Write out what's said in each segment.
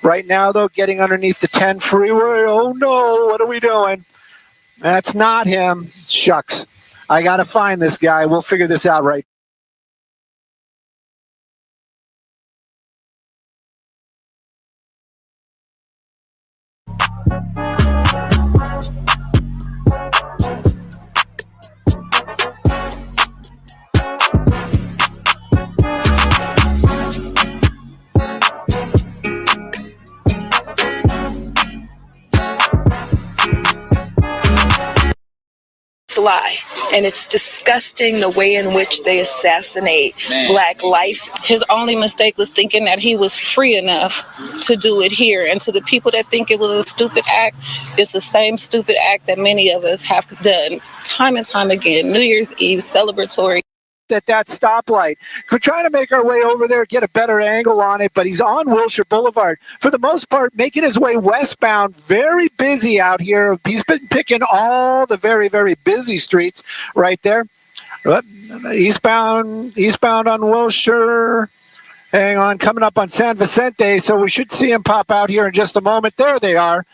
Right now, though, getting underneath the 10 freeway. Oh, no, what are we doing? That's not him. Shucks. I got to find this guy. We'll figure this out right. Lie, and it's disgusting the way in which they assassinate Black life. His only mistake was thinking that he was free enough to do it here, and to the people that think it was a stupid act, it's the same stupid act that many of us have done time and time again. New Year's Eve celebratory. At that stoplight. We're trying to make our way over there, get a better angle on it, but he's on Wilshire Boulevard. For the most part, making his way westbound. Very busy out here. He's been picking all the very, very busy streets right there. Eastbound on Wilshire. Hang on, coming up on San Vicente, so we should see him pop out here in just a moment. There they are.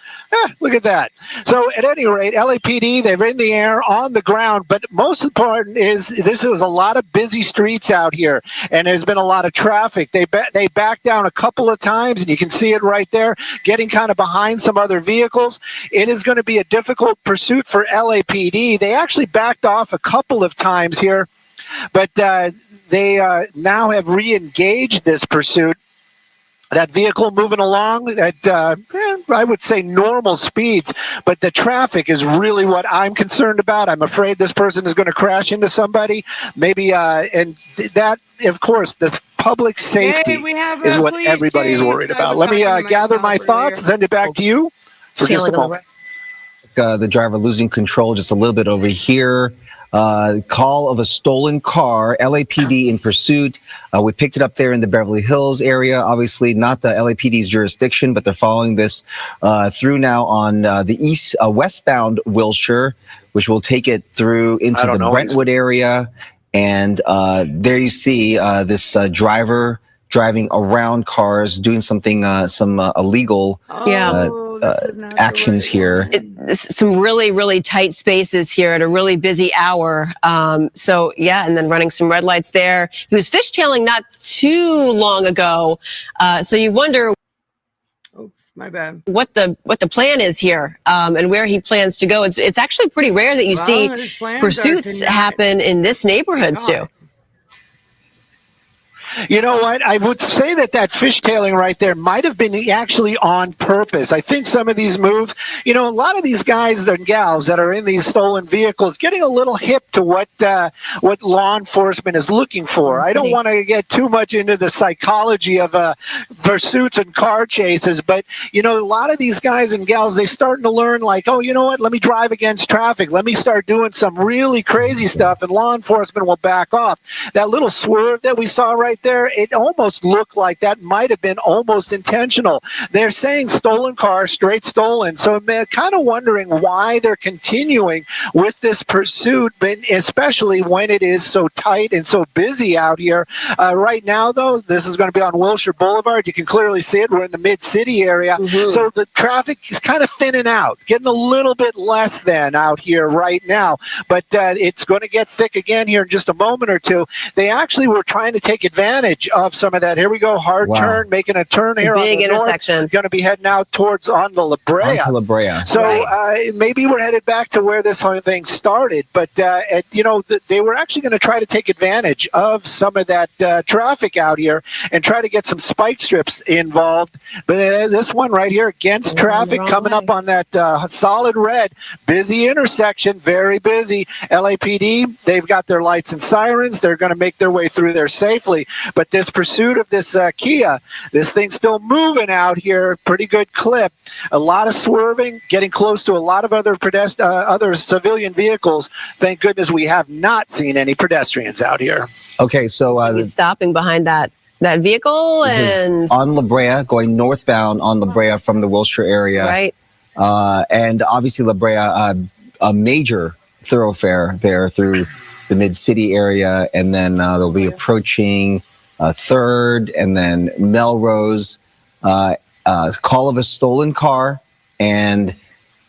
Look at that. So at any rate, LAPD, they're in the air, on the ground, but most important is this was a lot of busy streets out here, and there's been a lot of traffic. They backed down a couple of times, and you can see it right there, getting kind of behind some other vehicles. It is going to be a difficult pursuit for LAPD. They actually backed off a couple of times here, but they now have re-engaged this pursuit. That vehicle moving along at, I would say, normal speeds, but the traffic is really what I'm concerned about. I'm afraid this person is going to crash into somebody, maybe, and that, of course, the public safety is what everybody's worried about. Let me gather my thoughts, send it back to you for just a moment. The driver losing control just a little bit over here. Call of a stolen car, LAPD in pursuit. We picked it up there in the Beverly Hills area. Obviously not the LAPD's jurisdiction, but they're following this through now on the westbound Wilshire, which will take it through into the Brentwood area. And there you see this driver driving around cars, doing something, some illegal actions here. Some really, really tight spaces here at a really busy hour. So yeah, and then running some red lights there. He was fishtailing not too long ago. So you wonder, oops, my bad, what the plan is here, and where he plans to go. It's actually pretty rare that you see pursuits happen in this neighborhood, Stu. You know what? I would say that fishtailing right there might have been actually on purpose. I think some of these moves, you know, a lot of these guys and gals that are in these stolen vehicles getting a little hip to what law enforcement is looking for. I don't want to get too much into the psychology of pursuits and car chases, but, you know, a lot of these guys and gals, they're starting to learn, like, oh, you know what? Let me drive against traffic. Let me start doing some really crazy stuff, and law enforcement will back off. That little swerve that we saw right there, it almost looked like that might have been almost intentional. They're saying stolen car, straight stolen. So I'm kind of wondering why they're continuing with this pursuit, but especially when it is so tight and so busy out here. Right now, though, this is going to be on Wilshire Boulevard. You can clearly see it. We're in the mid-city area. So the traffic is kind of thinning out, getting a little bit less than out here right now. But it's going to get thick again here in just a moment or two. They actually were trying to take advantage of some of that. Here we go, hard turn, making a turn here. Big on the intersection. Going to be heading out towards on the La Brea. Onto La Brea. So maybe we're headed back to where this whole thing started. But, you know, they were actually going to try to take advantage of some of that traffic out here and try to get some spike strips involved. But this one right here against traffic coming up on that solid red, busy intersection, very busy. LAPD, they've got their lights and sirens. They're going to make their way through there safely. But this pursuit of this Kia, this thing's still moving out here, pretty good clip. A lot of swerving, getting close to a lot of other other civilian vehicles. Thank goodness we have not seen any pedestrians out here. Okay, so he's stopping behind that vehicle and on La Brea, going northbound on La Brea from the Wilshire area. Right. And obviously La Brea, a major thoroughfare there through the mid-city area, and then they'll be approaching 3rd and then Melrose. call of a stolen car, and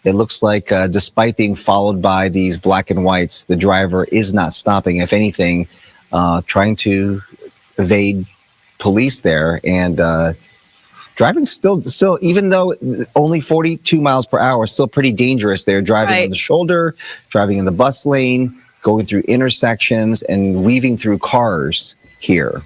it looks like despite being followed by these black and whites, the driver is not stopping. If anything, trying to evade police there, and driving still, even though only 42 miles per hour, still pretty dangerous. They're driving on the shoulder, driving in the bus lane, going through intersections, and weaving through cars here.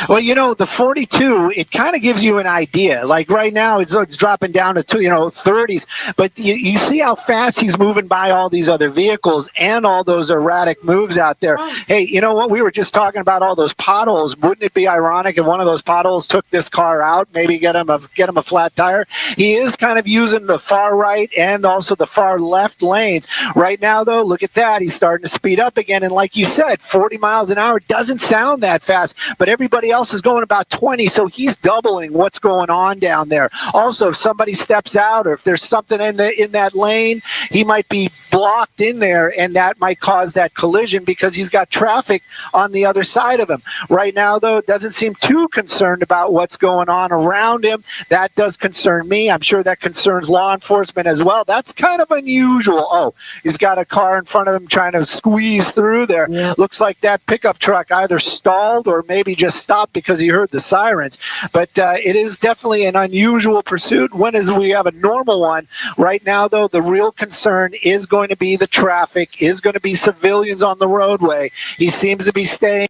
Well, you know, the 42, it kind of gives you an idea. Like right now, it's dropping down to 30s. But you see how fast he's moving by all these other vehicles and all those erratic moves out there. Hey, you know what? We were just talking about all those potholes. Wouldn't it be ironic if one of those potholes took this car out, maybe get him a flat tire? He is kind of using the far right and also the far left lanes. Right now, though, look at that. He's starting to speed up again. And like you said, 40 miles an hour doesn't sound that fast, but everybody else is going about 20, so he's doubling what's going on down there. Also, if somebody steps out or if there's something in that lane, he might be blocked in there, and that might cause that collision because he's got traffic on the other side of him. Right now, though, it doesn't seem too concerned about what's going on around him. That does concern me. I'm sure that concerns law enforcement as well. That's kind of unusual. Oh, he's got a car in front of him trying to squeeze through there. Yeah. Looks like that pickup truck either stalled or maybe just stopped because he heard the sirens. But it is definitely an unusual pursuit. When is we have a normal one? Right now, though, the real concern is going to be the traffic, is going to be civilians on the roadway. He seems to be staying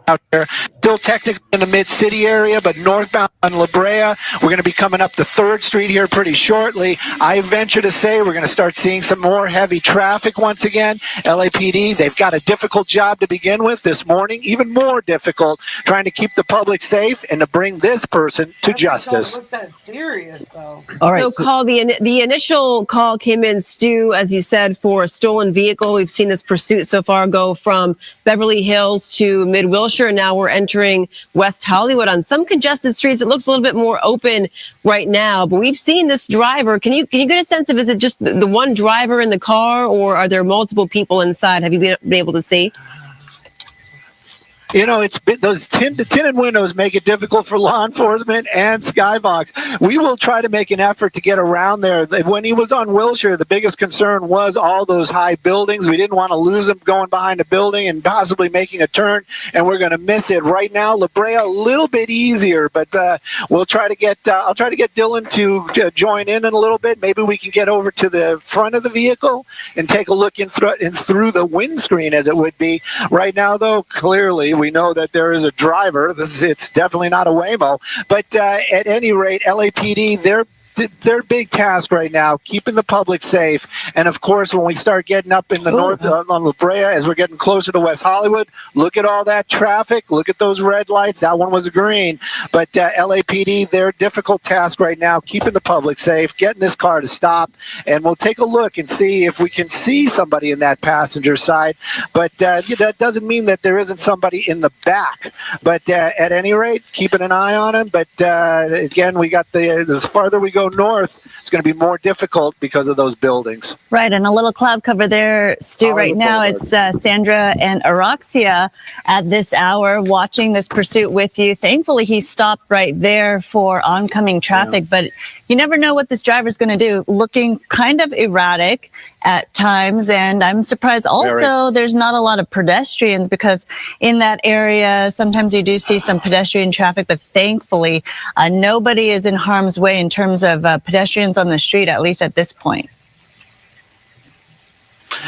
out there, still technically in the mid-city area, but northbound on La Brea. We're going to be coming up to 3rd Street here pretty shortly. I venture to say we're going to start seeing some more heavy traffic once again. LAPD, they've got a difficult job to begin with this morning, even more difficult, trying to keep the public safe and to bring this person to justice. Don't look that serious, though. All right, so the initial call came in, Stu, as you said, for a stolen vehicle. We've seen this pursuit so far go from Beverly Hills to Mid-Wilshire. Now we're entering West Hollywood. On some congested streets, it looks a little bit more open right now, but we've seen this driver. Can you get a sense of, is it just the one driver in the car, or are there multiple people inside? Have you been able to see? You know, those tinted windows make it difficult for law enforcement and SkyFOX. We will try to make an effort to get around there. When he was on Wilshire, the biggest concern was all those high buildings. We didn't want to lose him going behind a building and possibly making a turn, and we're going to miss it. Right now, La Brea, a little bit easier, but we'll try to get. I'll try to get Dylan to join in a little bit. Maybe we can get over to the front of the vehicle and take a look in through the windscreen, as it would be. Right now, though, clearly, we know that there is a driver. It's definitely not a Waymo. But at any rate, LAPD, their big task right now, keeping the public safe. And of course, when we start getting up in the north on La Brea, as we're getting closer to West Hollywood, look at all that traffic. Look at those red lights. That one was a green. But LAPD, their difficult task right now, keeping the public safe, getting this car to stop. And we'll take a look and see if we can see somebody in that passenger side. But that doesn't mean that there isn't somebody in the back. But at any rate, keeping an eye on him. But again, we got as farther we go north, it's going to be more difficult because of those buildings. Right, and a little cloud cover there, Stu. Right now, it's Sandra and Araxia at this hour watching this pursuit with you. Thankfully, he stopped right there for oncoming traffic, but you never know what this driver's going to do. Looking kind of erratic at times, and I'm surprised also there's not a lot of pedestrians, because in that area, sometimes you do see some pedestrian traffic, but thankfully, nobody is in harm's way in terms of pedestrians on the street, at least at this point.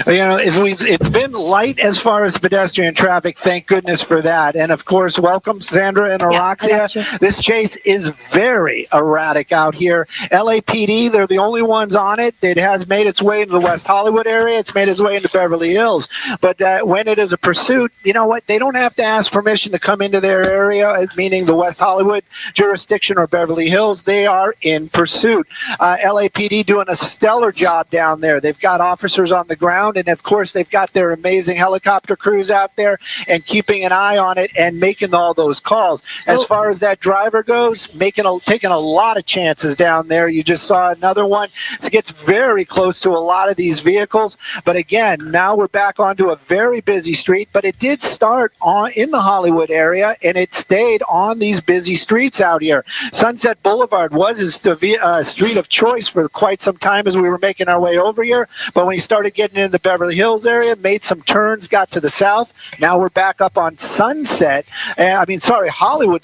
You know, it's been light as far as pedestrian traffic. Thank goodness for that. And of course, welcome Sandra and Araxia. This chase is very erratic out here. LAPD, they're the only ones on it. It has made its way into the West Hollywood area. It's made its way into Beverly Hills. But when it is a pursuit, you know what? They don't have to ask permission to come into their area, meaning the West Hollywood jurisdiction or Beverly Hills. They are in pursuit. LAPD doing a stellar job down there. They've got officers on the ground. ground. And of course, they've got their amazing helicopter crews out there and keeping an eye on it and making all those calls. As far as that driver goes, taking a lot of chances down there. You just saw another one. It gets very close to a lot of these vehicles. But again, now we're back onto a very busy street, but it did start in the Hollywood area, and it stayed on these busy streets out here. Sunset Boulevard was his street of choice for quite some time as we were making our way over here, but when he started getting into the Beverly Hills area, made some turns, got to the south. Now we're back up on Hollywood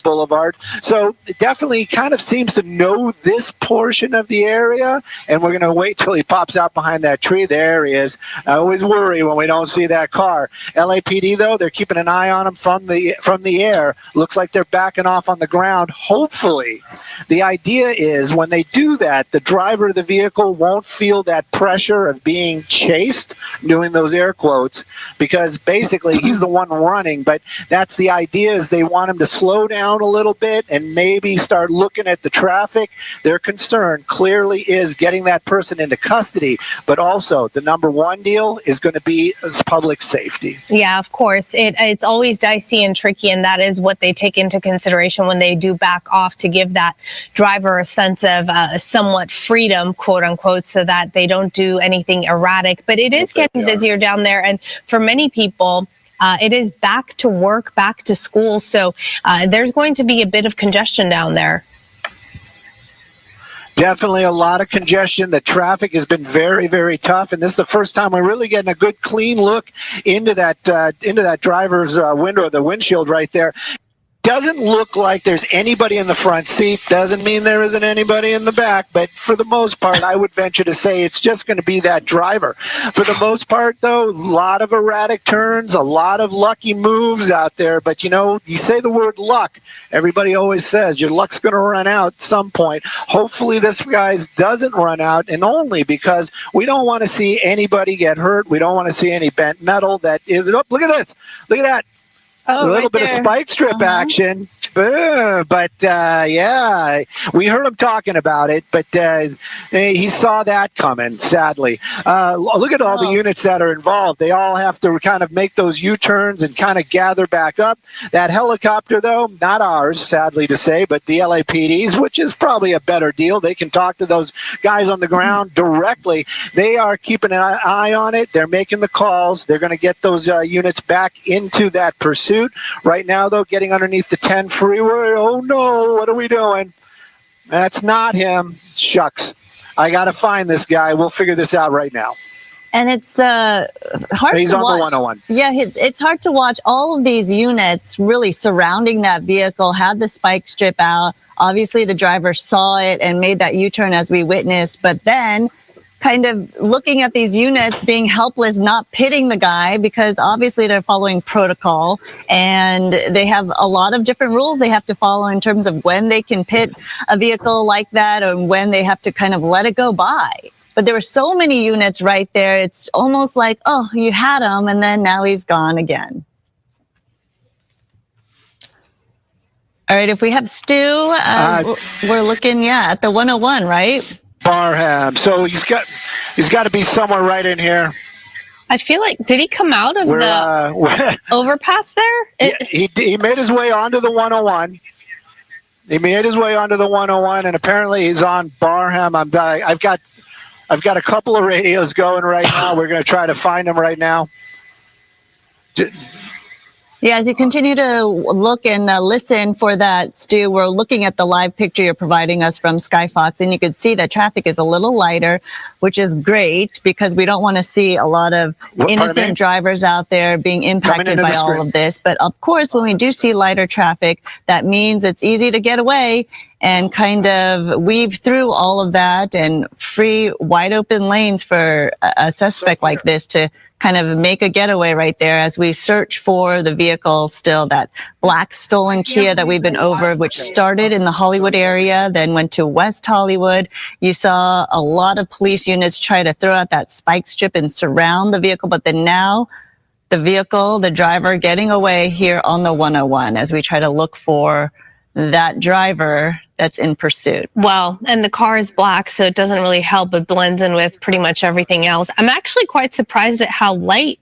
Boulevard. So it definitely kind of seems to know this portion of the area, and we're going to wait till he pops out behind that tree. There he is. I always worry when we don't see that car. LAPD, though, they're keeping an eye on him from the air. Looks like they're backing off on the ground. Hopefully, the idea is when they do that, the driver of the vehicle won't feel that pressure of being chased, doing those air quotes, because basically he's the one running. But that's the idea, is they want him to slow down a little bit and maybe start looking at the traffic. Their concern clearly is getting that person into custody, but also the number one deal is going to be public safety. Yeah, of course. It's always dicey and tricky, and that is what they take into consideration when they do back off, to give that driver a sense of somewhat freedom, quote unquote, so that they don't do anything erratic. But it is getting busier down there, and for many people, it is back to work, back to school. So there's going to be a bit of congestion down there. Definitely a lot of congestion. The traffic has been very, very tough, and this is the first time we're really getting a good, clean look into that driver's window, the windshield right there. Doesn't look like there's anybody in the front seat. Doesn't mean there isn't anybody in the back, but for the most part, I would venture to say it's just going to be that driver. For the most part, though, a lot of erratic turns, a lot of lucky moves out there. But, you say the word luck, everybody always says your luck's going to run out at some point. Hopefully this guy's doesn't run out, and only because we don't want to see anybody get hurt. We don't want to see any bent metal. Look at this. Look at that. Oh, a little bit there. of spike strip action. But yeah, we heard him talking about it, but he saw that coming, sadly. Look at all the units that are involved. They all have to kind of make those U-turns and kind of gather back up. That helicopter, though, not ours, sadly to say, but the LAPD's, which is probably a better deal. They can talk to those guys on the ground directly. They are keeping an eye on it. They're making the calls. They're going to get those units back into that pursuit. Right now, though, getting underneath the 10 freeway. Oh no, what are we doing? That's not him. Shucks. I got to find this guy. We'll figure this out right now. And it's hard He's to on watch. the 101. Yeah, it's hard to watch. All of these units really surrounding that vehicle had the spike strip out. Obviously, the driver saw it and made that U-turn as we witnessed, but then kind of looking at these units being helpless, not pitting the guy, because obviously they're following protocol and they have a lot of different rules they have to follow in terms of when they can pit a vehicle like that and when they have to kind of let it go by. But there were so many units right there. It's almost like, oh, you had him and then now he's gone again. All right, if we have Stu, we're looking, at the 101, right? Barham. So he's got to be somewhere right in here. I feel like, did he come out of the overpass there? He made his way onto the 101. He made his way onto the 101, and apparently he's on Barham. I've got a couple of radios going right now. We're going to try to find him right now. Yeah, as you continue to look and listen for that, Stu, we're looking at the live picture you're providing us from SkyFOX, and you can see that traffic is a little lighter, which is great because we don't want to see a lot of innocent drivers out there being impacted by all of this. But of course, when we do see lighter traffic, that means it's easy to get away and kind of weave through all of that and free wide open lanes for a suspect like this to kind of make a getaway right there as we search for the vehicle still, that black stolen Kia that we've been over, which started in the Hollywood area, then went to West Hollywood. You saw a lot of police units try to throw out that spike strip and surround the vehicle, but then now the vehicle, the driver getting away here on the 101 as we try to look for that driver that's in pursuit. Well, and the car is black, so it doesn't really help. It blends in with pretty much everything else. I'm actually quite surprised at how light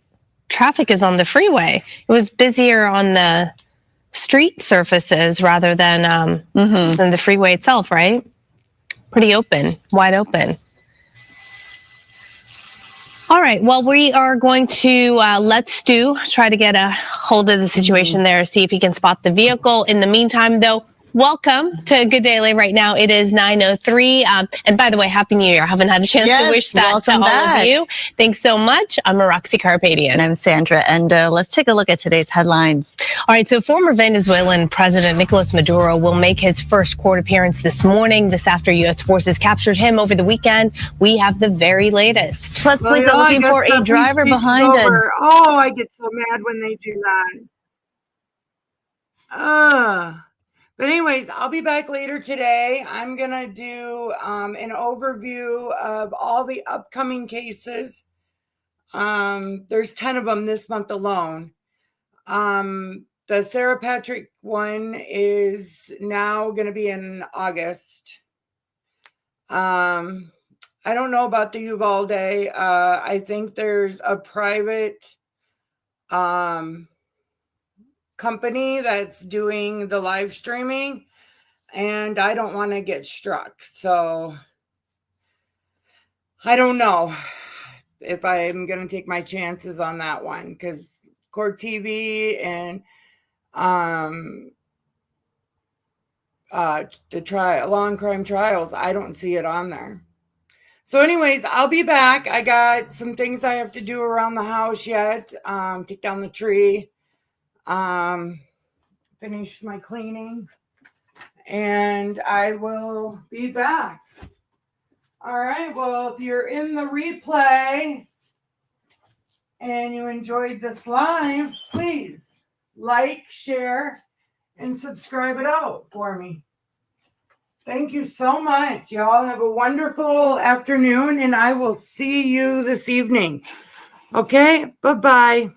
traffic is on the freeway. It was busier on the street surfaces rather than the freeway itself, right? Pretty open, wide open. All right, well, we are going to let Stu try to get a hold of the situation there, see if he can spot the vehicle. In the meantime, though, welcome to Good Day LA right now. It is 9:03. And by the way, Happy New Year. I haven't had a chance to wish that to all of you. Thanks so much. I'm Roxy Carpadian. And I'm Sandra. And let's take a look at today's headlines. All right, so former Venezuelan President Nicolas Maduro will make his first court appearance this morning. This after U.S. forces captured him over the weekend. We have the very latest. Plus, police are looking for a driver behind it. Oh, I get so mad when they do that. But anyways, I'll be back later today. I'm going to do an overview of all the upcoming cases. There's 10 of them this month alone. The Sarah Patrick one is now going to be in August. I don't know about the Uvalde. I think there's a private company that's doing the live streaming, and I don't want to get struck. So I don't know if I'm going to take my chances on that one, because Court TV and the Law and Crime Trials, I don't see it on there. So anyways, I'll be back. I got some things I have to do around the house yet. Take down the tree. Finish my cleaning, and I will be back. All right, well, if you're in the replay and you enjoyed this live, please like, share, and subscribe it out for me. Thank you so much. Y'all have a wonderful afternoon, and I will see you this evening. Okay, bye-bye.